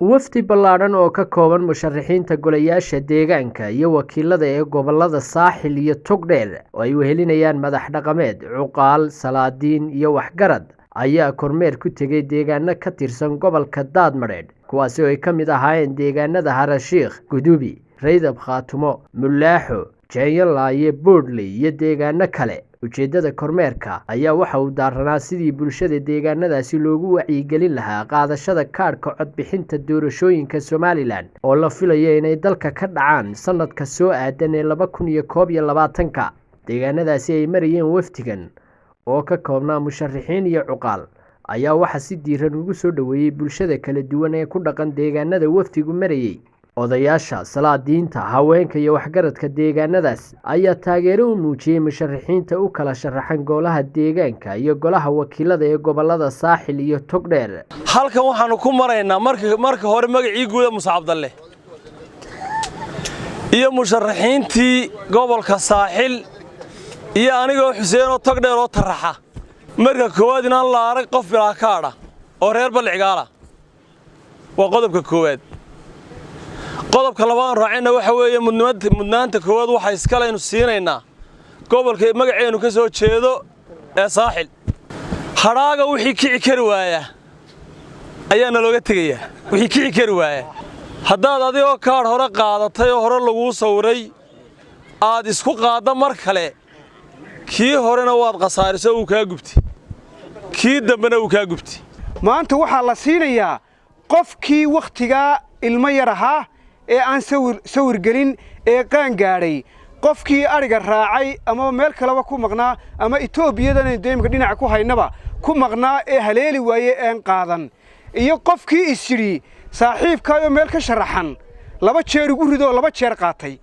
Wafdi ballaaran oo ka kooban musharaxiinta golayaasha deegaanka iyo wakiilada ee gobollada Saaxil iyo Togdheer oo ay wehelinayaan madax dhaqameed, cuqaal, salaadiin iyo waxgarad ayaa kormeer ku tegay deegaano ka tirsan gobolka Daadmareedh kuwaasi oo ay ka mid ahaayeen deegaanada Harashiikh, Gudubi, Raydab Khaatumo, Mulaaxo, Jeeyalaaye, Boodhley iyo deegaano kale. Ujeedada kormeerka ayaa waxa uu daaranaa sidii bulshada deegaanadaasi loogu wacyigelin lahaa qaadashada kaadhka codbixinta doorashooyinka Somaliland oo la filayo inay dalka ka dhacaan sanadka soo aadan ee 2021. Deegaanadaasi ay marayeen wafdigan oo ka koobnaa musharaxiin iyo cuqaal ayaa waxa si diiran ugu soo dhaweeyay bulshada kala duwan ee ku dhaqan deegaanada wafdigu marayay. Odayaasha, salaadiinta, haweenka iyo waxgaradka deegaanadaas ayaa taageero u muujiyay musharaxiinta u kala sharaxan golaha deegaanka iyo golaha wakiilada ee gobollada Saaxil iyo Togdheer. Halkan waxaanu ku maraynaa marka hore magacii guud Muuse Cabdalle iyo musharaxiintii gobolka Saaxil iyo anigoo Xuseen oo Togdheer oo taraxa marka koowaad inaan la arag qof bilaa kaadha oo reer Balcigaala waa qodobka koowaad. qodobka labaad raacayna waxa weeye mudnaanta koowaad waxa iska leeynu siinaynaa gobolka magaceenu ka soo jeedo ee Saaxil. Hadhaaga wixii kici kari waaya ayaana looga tagayaa wixii kici kari waaya haddaad adigoo kaadh hore qaadatay oo hore lagu sawiray aad isku qaada mar kale kii horena waad qasaariso uu ka gubtay kii dambena uu ka gubtay. maanta waxa la siinayaa qofkii waqtiga ilmo yar ahaa ee aan sawir gelin ee qaan gaaray qofkii ariga raacay ama meel kale ku maqnaa ama Itoobiyadan deemka dhinaca ku haynaba ku maqnaa ee haleeli waaye aan qaadan iyo qofkii isiri saaxiibkaayo meel ka sharaxan laba jeer ugu rido laba jeer qaatay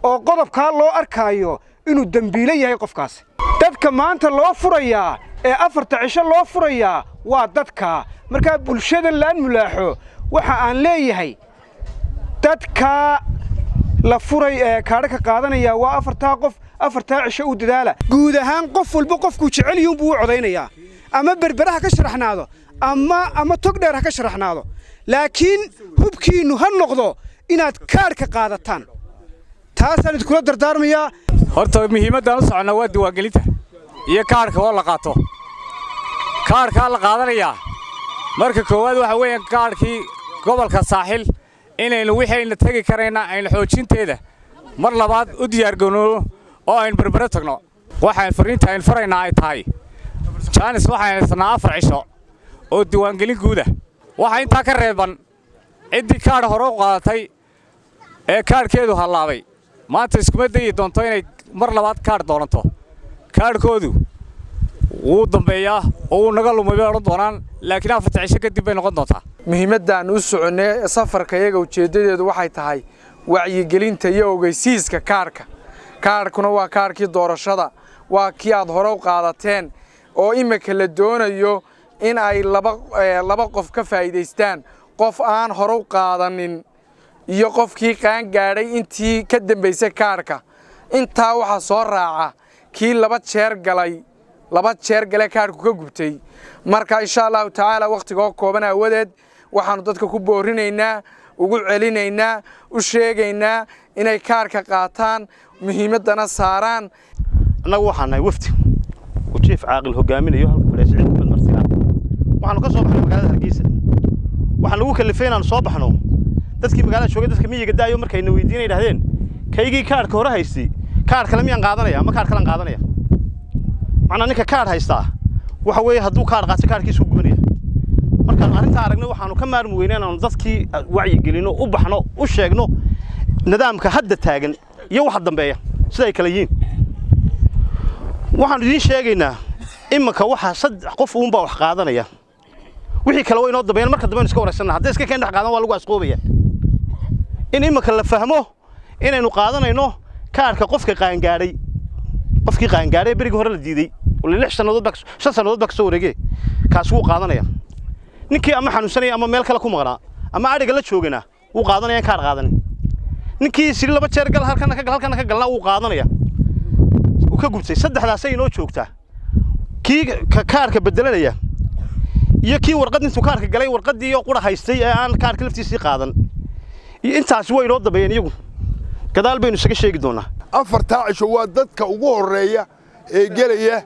oo qodobka loo arkaayo inuu dambiile yahay qofkaas. dadka maanta loo furayaa ee 4 cisho loo furayaa waa dadka marka bulshada laan mulaaxo waxa aan leeyahay dadka la furay ee kaadhka qaadanaya waa 4 qof 4 cisho u dadaala guud ahaan qof walba qofku jecel yahay buu codeynaya ama berberaha ka sharaxnaado ama Togdheer ha ka sharaxnaado laakiin hubkiinu ha noqdo inaad kaadhka qaadataan taasaan idin kula dardaarmaya. horta muhiimadda aan soconnaa waa diiwaangelinta iyo kaadhka oo la qaato. kaadhka la qaadanaya marka koowaad waxa weeyaan kaadhkii gobolka Saaxil inaynu wixii tagi karayna aynu xoojinteeda mar labaad u diyaar garoono oo aynu berbera tagno. waxaan fariinta aynu faraynaa ay tahay jaanis waxaan sanaa 4 cisho oo diiwaangelin guuda waxa inta ka reeban cidii kaadh hore u qaadatay ee kaadhkeedu halaabay maanta iskuma dayi doonto inay mar labaad kaadh dooranto. kaadhkoodu wuu dambeeyaa oo naga lumay oran doonaan laakiin 4 cisho kadib bay noqon doontaa. muhiimadaan u soconay safarka iyaga ujeedadeedu waxay tahay wacyigelinta iyo ogeysiiska kaadhka. kaadhkuna waa kaadhkii doorashada waa kii aad hore u qaadateen oo imika la doonayo in ay laba qof ka faa'iideystaan qof aan hore u qaadanin iyo qofkii qaan gaadhay intii ka dambeysay kaadhka. intaa waxa soo raaca kii laba jeer galay kaadhku ka gubtay. marka insha Allah taala waqtiga kooban awadeed waxaanu dadka ku boorinaynaa ugu celinaynaa u sheegaynaa inay kaadhka qaataan muhiimadana saaraan. annagu waxaan nahay wafdi oo chief caaqil hogaaminayo halka fadhiya Maxamed Marsilaan waxaanu ka soo baxnay magaalada Hargeysa waxaan lagu kalifay inaan soo baxno dadkii magaalada joogay dadka miyiga daayo markayna weydiinay yiraahdeen kaygii kaadhka hore haystay kaadh kale miyaan qaadanaya ama kaadh kale qaadanaya macna ninka kaadh haystaa waxa weeye hadduu kaadh qaato kaadhkiisu gubanaya. markaan arinta aragnay waxaanu ka maarmi weynaan aan dadkii wacyigelino u baxno u sheegno nidaamka hadda taagan iyo waxa dambeeya sida ay kala yihiin. waxaan idin sheegaynaa imaka waxa 3 qof uun baa wax qaadanaya wixii kale way inoo dambeeyaan marka dambe iska wareysana haddii iska keen dhex qaadan waa lagu asqoobaya in imaka la fahmo inaynu qaadanayno kaadhka qofka qaan gaaray qofkii qaan gaaray bariga hore la diiday oo 6 sanadood baa soo wareegay kaas wuu qaadanaya. ninkii ama xanuunsanaya ama meel kale ku maqnaa ama ariga la joogana wuu qaadanaya kaadh qaadanay. ninkii si laba jeer gal halkan ka galna wuu qaadanaya uu ka gubtay. saddexdaas ay inoo joogtaa kii kaadhka bedelanaya iyo kii warqad intuu kaarka galay warqadii oo qura haystay ee aan kaarka laftiisii qaadan iyo intaas way inoo dambeeyeen iyagu gadaal baynu isaga sheegi doonaa afartaa cisho waa dadka ugu horeeya ee gelaya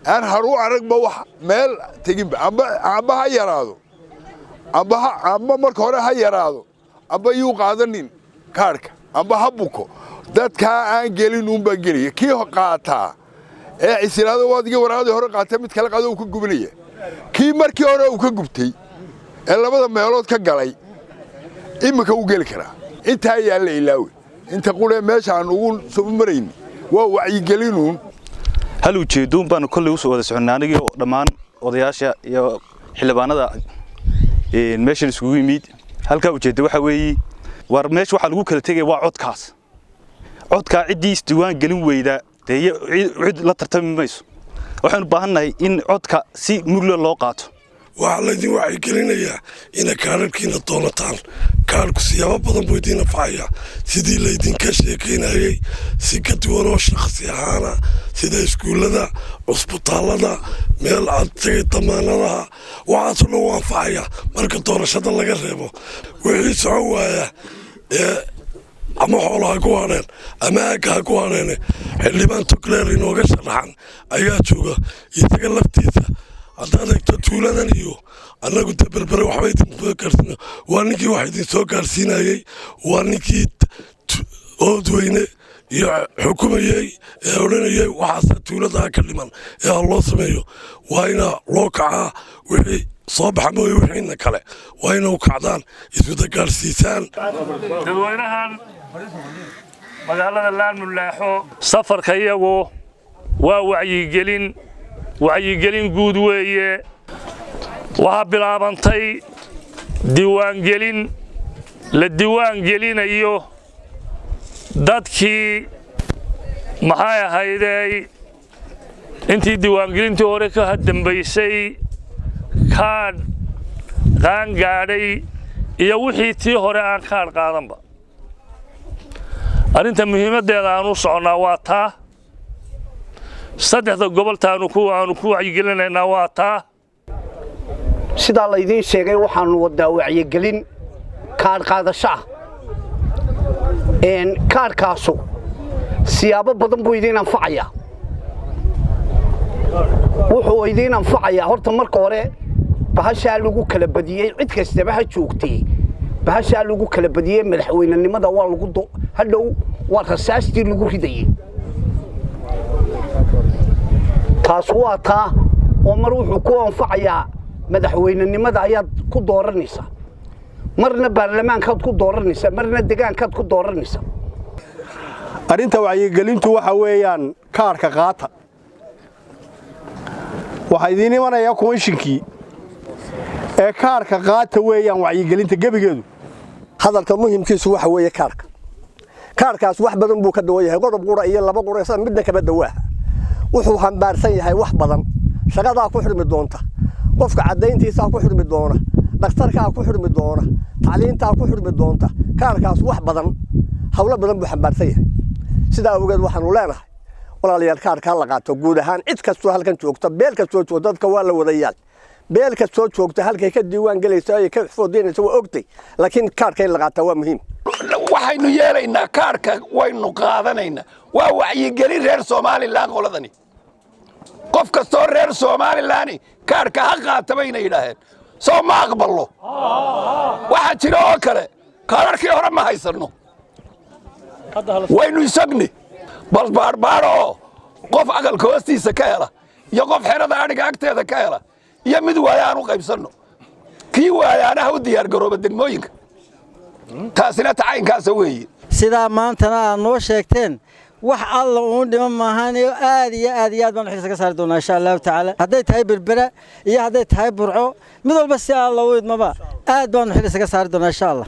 aan haru aragba wax meel teginba amba ha yaraado amba marka hore ha yaraado amba yuu qaadanin kaarka amba ha buko dadkaa aan gelin unbaa gelaya kii qaataa ee isiraado waadiga waraaqadii hore qaatay mid kale qaado uu ka gubinaya kii markii hore uu ka gubtay ee labada meelood ka galay imika uu geli karaa intaa ayaa la ilaawe inta quree meesha aan ugu soo marayn waa wacyigelinun hal ujeedoon baan kolley u soo wada soconaa anigii oo dhammaan odayaasha iyo xildhibaanada meesha isugu yimid halka ujeedo waxa weeye war meesha waxa lagu kala tagay waa codka cidii isdiiwaan gelin weyda cid la tartami mayso waxaan u baahanahay in codka si mugla loo qaato waxa la idin waxay gelinayaa in kaararkiina doonataan kaarku siyaabo badan buu idin nafacaya sidii la idinka sheekeynayay si ka duwan oo shakhsi ahaana sida iskuulada cusbitaalada meel aad tagay damaanadaha waxaasoo dhan u anfacaya marka doorashada laga reebo wixii socon waaya ee ama xoolaha ku hadheen ama aagga ha ku hadheen xildhibaan togleer inooga sharaxan ayaa jooga isaga laftiisa haddaad eegto tuuladan iyo annagu de berbere waxba idin soo gaarsiina waa ninkii wax idin soo gaarsiinayey waa ninkii oodweyne iyo xukumayey ee odhanayay waxaasa tuuladaha ka dhiman ee ha loo sameeyo waa ina loo kacaa wixii soo baxa mooye wixiina kale waa ina u kacdaan iswada gaarsiisaan dadweynahan magaalada Laanmulaaxo safarka iyagu waa wacyigelin guud weeye waxa bilaabantay diiwaangelin la diiwaangelinayo dadkii maxay ahaydey intii diiwaangelintii hore ka dambaysay qaan gaadhay iyo wixii tii hore aan kaadh qaadanba arrinta muhiimadeeda aan u soconaa waa taa saddexda goboltaanu ku wacyigelinaynaa waa taa sidaa la idiin sheegay waxaanu wadaa wacyigelin kaadh qaadasho ah kaadhkaasu siyaabo badan buu idiin anfacayaa wuxuu idiin anfacayaa horta marka hore bahashaa lagu kala badiyey cid kastaba ha joogtay bahashaa lagu kala badiyey madaxweynenimada waa lagu hadhow waa rasaastii lagu ridayey taas waa taa oo mar wuxuu ku anfacayaa madaxweynenimada ayaad ku dooranaysaa marna baarlamaankaad ku dooranaysaa marna deegaankaad ku dooranaysaa arrinta wacyigelintu waxa weeyaan kaarka qaata waxa idiin imanaya komishinkii ee kaarka qaata weeyaan wacyigelinta gebigeedu hadalka muhiimkiisu waxa weeye kaarkaas wax badan buu ka dawan yahay qodob qura iyo laba qura isla midna kaba dawaa wuxuu hambaarsan yahay wax badan shaqadaa ku xirmi doonta qofka cadayntiisa ku xirmi doona dhakhtarka ku xirmi doona tacliinta ku xirmi doonta kaarkaas wax badan hawlo badan buu hambaarsan yahay sidaa ogeed waxaanu leenahay walaalayaal kaarka la qaato guud ahaan cid kastoo halkan joogta beel kastoo joogta dadka waa la wadayaal beel kastoo joogta halkay ka diiwaan galayso ay ka foodinayso waa ogtay laakiin kaarka in la qaato waa muhiim waxaynu yeelaynaa kaarka waynu qaadanaynaa waa wacyigelin reer Soomaaliland qoladani qof kastoo reer Soomaaliland kaarka ha qaata bayna yidhaaheen soo ma aqballo waxa jira oo kale kaararkii hore ma haysano waynu isagni bal baarbaaro qof aqalka hoostiisa ka hela iyo qof xerada adhiga agteeda ka hela iyo mid waayaan u qaybsanno kii waayaanaha u diyaar garooba degmooyinka taasina tacaynkaas weeye sidaa maantana aad noo sheegteen wax alla uu dhiman maahan aad iyo aad baan xiisa ka saari doonaa insha Allah taala haday tahay berbera iyo haday tahay burco mid walba si alla u idmaba aad baan xiisa ka saari doonaa insha Allah